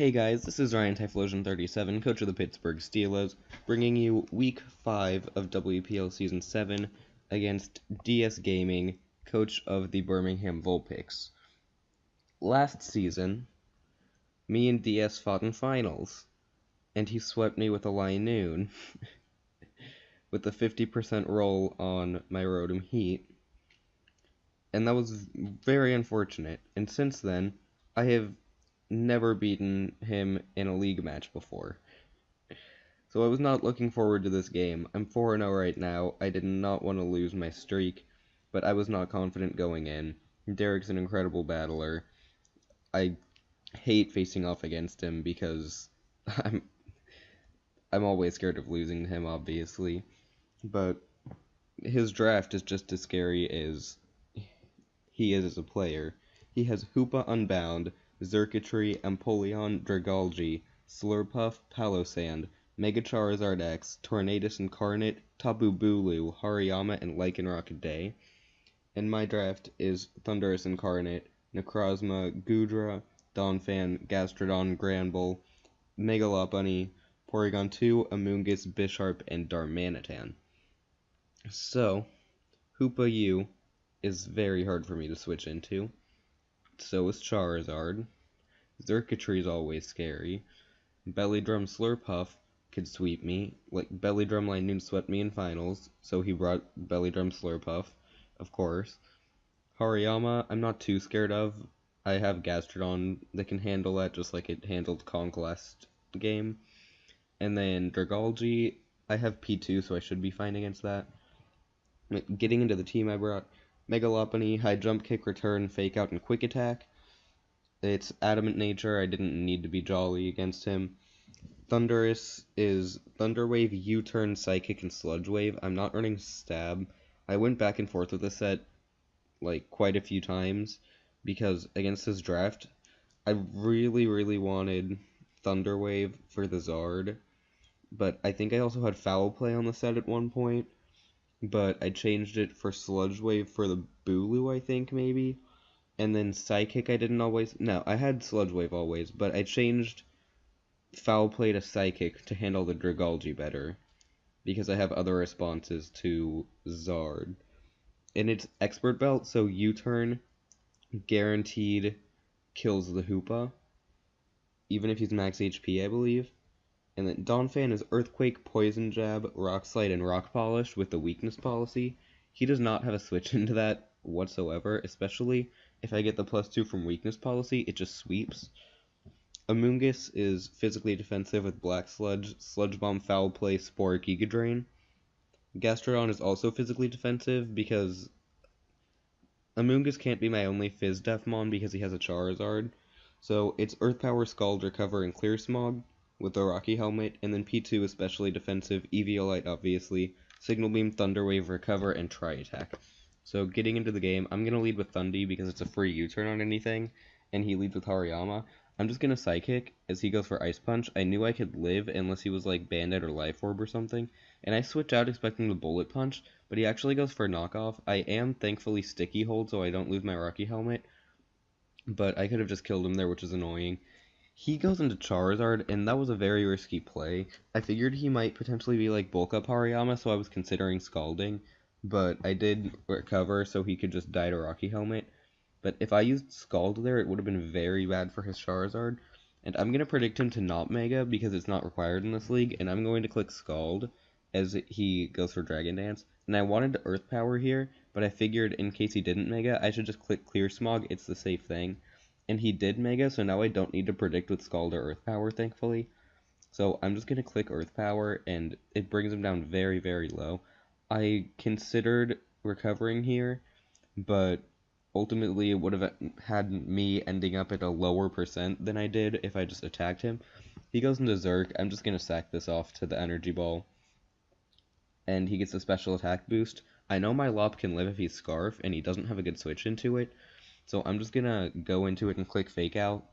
Hey guys, this is Ryan Typhlosion37, coach of the Pittsburgh Steelas, bringing you Week 5 of WPL Season 7 against DS Gaming, coach of the Birmingham Vulpix. Last season, me and DS fought in finals, and he swept me with a Linoon, with a 50% roll on my Rotom Heat, and that was very unfortunate, and since then, I have never beaten him in a league match before. So I was not looking forward to this game. I'm 4-0 right now. I did not want to lose my streak, but I was not confident going in. Derek's an incredible battler. I hate facing off against him because I'm always scared of losing to him, obviously. But his draft is just as scary as he is as a player. He has Hoopa Unbound, Xurkitree, Empoleon, Dragalge, Slurpuff, Palossand, Mega Charizard X, Tornadus Incarnate, Tapu Bulu, Hariyama, and Lycanroc Day. And my draft is Thundurus Incarnate, Necrozma, Goodra, Donphan, Gastrodon, Granbull, Mega Lopunny, Porygon 2, Amoonguss, Bisharp, and Darmanitan. So, Hoopa U is very hard for me to switch into. So is Charizard. Xurkitree is always scary. Bellydrum Slurpuff could sweep me. Like, Bellydrum Linoon swept me in finals, so he brought Bellydrum Slurpuff, of course. Hariyama, I'm not too scared of. I have Gastrodon that can handle that, just like it handled Conquest game. And then Dragalge, I have P2, so I should be fine against that. Getting into the team, I brought Mega Lopunny, High Jump, Kick, Return, Fake Out, and Quick Attack. It's Adamant Nature. I didn't need to be jolly against him. Thundurus is Thunder Wave, U-Turn, Psychic, and Sludge Wave. I'm not running Stab. I went back and forth with this set like quite a few times because against his draft, I really wanted Thunder Wave for the Zard, but I think I also had Foul Play on the set at one point, but I changed it for Sludge Wave for the Bulu, I think, maybe. And then Psychic I didn't always... No, I had Sludge Wave always, but I changed Foul Play to Psychic to handle the Dragalge better, because I have other responses to Zard. And it's Expert Belt, so U-Turn guaranteed kills the Hoopa, even if he's max HP, I believe. And then Donphan is Earthquake, Poison Jab, Rock Slide, and Rock Polish with the Weakness Policy. He does not have a switch into that whatsoever, especially if I get the +2 from Weakness Policy, it just sweeps. Amoonguss is physically defensive with Black Sludge, Sludge Bomb, Foul Play, Spore, Giga Drain. Gastrodon is also physically defensive because Amoonguss can't be my only Fizz Defmon because he has a Charizard. So it's Earth Power, Scald, Recover, and Clear Smog with the Rocky Helmet, and then P2 especially defensive, Eviolite obviously, Signal Beam, Thunder Wave, Recover, and Tri-Attack. So getting into the game, I'm going to lead with Thundy because it's a free U-turn on anything, and he leads with Hariyama. I'm just going to Psychic as he goes for Ice Punch. I knew I could live unless he was like Bandit or Life Orb or something, and I switch out expecting the Bullet Punch, but he actually goes for Knockoff. I am thankfully Sticky Hold so I don't lose my Rocky Helmet, but I could have just killed him there, which is annoying. He goes into Charizard, and that was a very risky play. I figured he might potentially be like Bulk Up Hariyama, so I was considering Scalding, but I did recover so he could just die to Rocky Helmet. But if I used Scald there, it would have been very bad for his Charizard. And I'm going to predict him to not Mega because it's not required in this league, and I'm going to click Scald as he goes for Dragon Dance. And I wanted to Earth Power here, but I figured in case he didn't Mega, I should just click Clear Smog, it's the safe thing. And he did Mega, so now I don't need to predict with Scald or Earth Power, thankfully. So I'm just going to click Earth Power, and it brings him down very low. I considered recovering here, but ultimately it would have had me ending up at a lower percent than I did if I just attacked him. He goes into Zerk. I'm just going to sack this off to the Energy Ball, and he gets a special attack boost. I know my Lop can live if he's Scarf, and he doesn't have a good switch into it, so I'm just going to go into it and click Fake Out,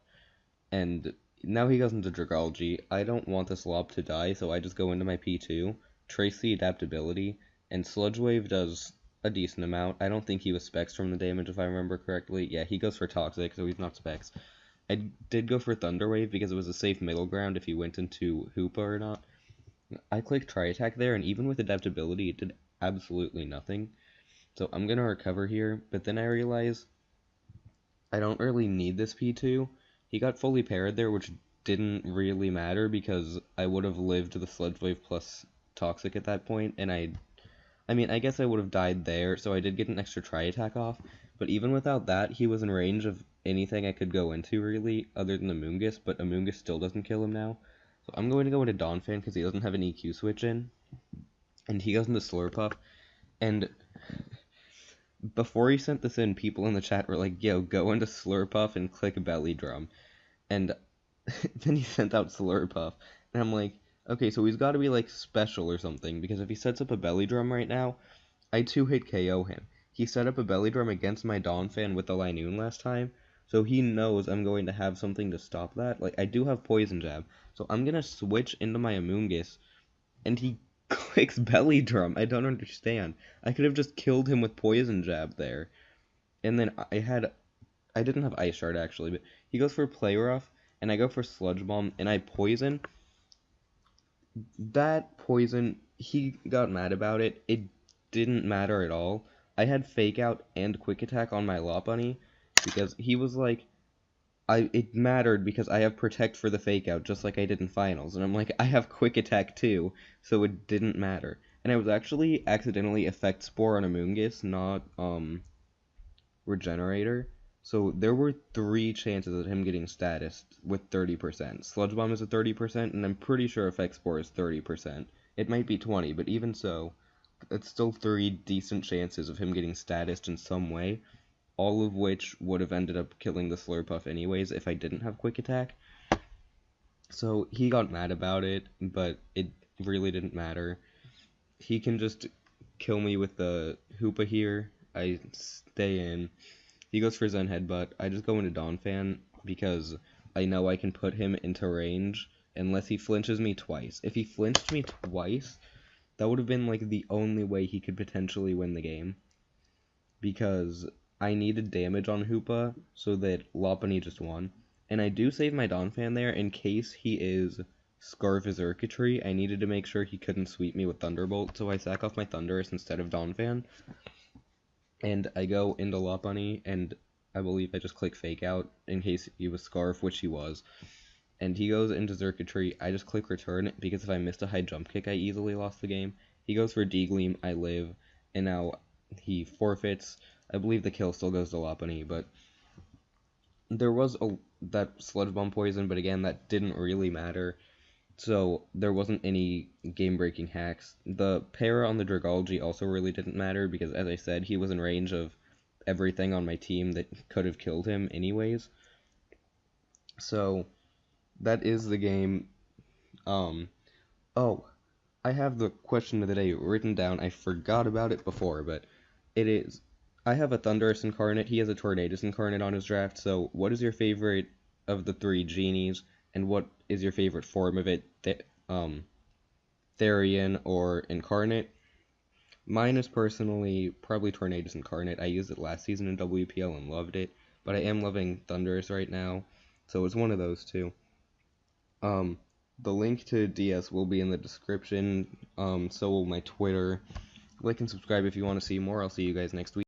and now he goes into Dragalge. I don't want this Lop to die, so I just go into my P2, trace the adaptability, and Sludge Wave does a decent amount. I don't think he was Specs from the damage, if I remember correctly. Yeah, he goes for Toxic, so he's not Specs. I did go for Thunder Wave because it was a safe middle ground if you went into Hoopa or not. I clicked Tri Attack there, and even with adaptability, it did absolutely nothing. So I'm gonna recover here, but then I realize I don't really need this P2. He got fully parried there, which didn't really matter because I would have lived the Sludge Wave plus Toxic at that point, and I mean, I guess I would have died there, so I did get an extra Tri Attack off, but even without that, he was in range of anything I could go into, really, other than Amoonguss, but Amoonguss still doesn't kill him now. So I'm going to go into Donphan because he doesn't have an EQ switch in, and he goes into Slurpuff, and before he sent this in, people in the chat were like, yo, go into Slurpuff and click Belly Drum, and then he sent out Slurpuff, and I'm like, okay, so he's got to be, like, special or something, because if he sets up a Belly Drum right now, I 2-hit KO him. He set up a Belly Drum against my Donphan with the Linoon last time, so he knows I'm going to have something to stop that. Like, I do have Poison Jab, so I'm going to switch into my Amoonguss, and he clicks Belly Drum. I don't understand. I could have just killed him with Poison Jab there. And then I didn't have Ice Shard, actually, but he goes for Play Rough, and I go for Sludge Bomb, and I Poison. That Poison, he got mad about it. It didn't matter at all. I had Fake Out and Quick Attack on my Lopunny, because he was like, it mattered because I have Protect for the Fake Out, just like I did in Finals, and I'm like, I have Quick Attack too, so it didn't matter. And I was actually accidentally Effect Spore on Amoonguss, not, Regenerator. So there were 3 chances of him getting status with 30%. Sludge Bomb is at 30%, and I'm pretty sure Effect Spore is 30%. It might be 20, but even so, it's still 3 decent chances of him getting statused in some way, all of which would have ended up killing the Slurpuff anyways if I didn't have Quick Attack. So he got mad about it, but it really didn't matter. He can just kill me with the Hoopa here. I stay in. He goes for Zen Headbutt. I just go into Donphan because I know I can put him into range unless he flinches me twice. If he flinched me twice, that would have been like the only way he could potentially win the game. Because I needed damage on Hoopa so that Lopunny just won. And I do save my Donphan there in case he is Scarf Circuitry. I needed to make sure he couldn't sweep me with Thunderbolt, so I sack off my Thundurus instead of Donphan. And I go into Lopunny, and I believe I just click Fake Out in case he was Scarf, which he was. And he goes into Circuitry. I just click Return, because if I missed a high jump kick, I easily lost the game. He goes for D-Gleam, I live, and now he forfeits. I believe the kill still goes to Lopunny, but there was that Sludge Bomb poison, but again, that didn't really matter. So there wasn't any game-breaking hacks. The para on the Dragology also really didn't matter because, as I said, he was in range of everything on my team that could have killed him anyways. So that is the game. Oh, I have the question of the day written down. I forgot about it before, but it is. I have a Thundurus Incarnate. He has a Tornadus Incarnate on his draft. So what is your favorite of the 3 genies? And what is your favorite form of it, Therian or Incarnate? Mine is personally probably Tornadus Incarnate. I used it last season in WPL and loved it, but I am loving Thundurus right now, so it's one of those 2. The link to DS will be in the description, so will my Twitter. Like and subscribe if you want to see more. I'll see you guys next week.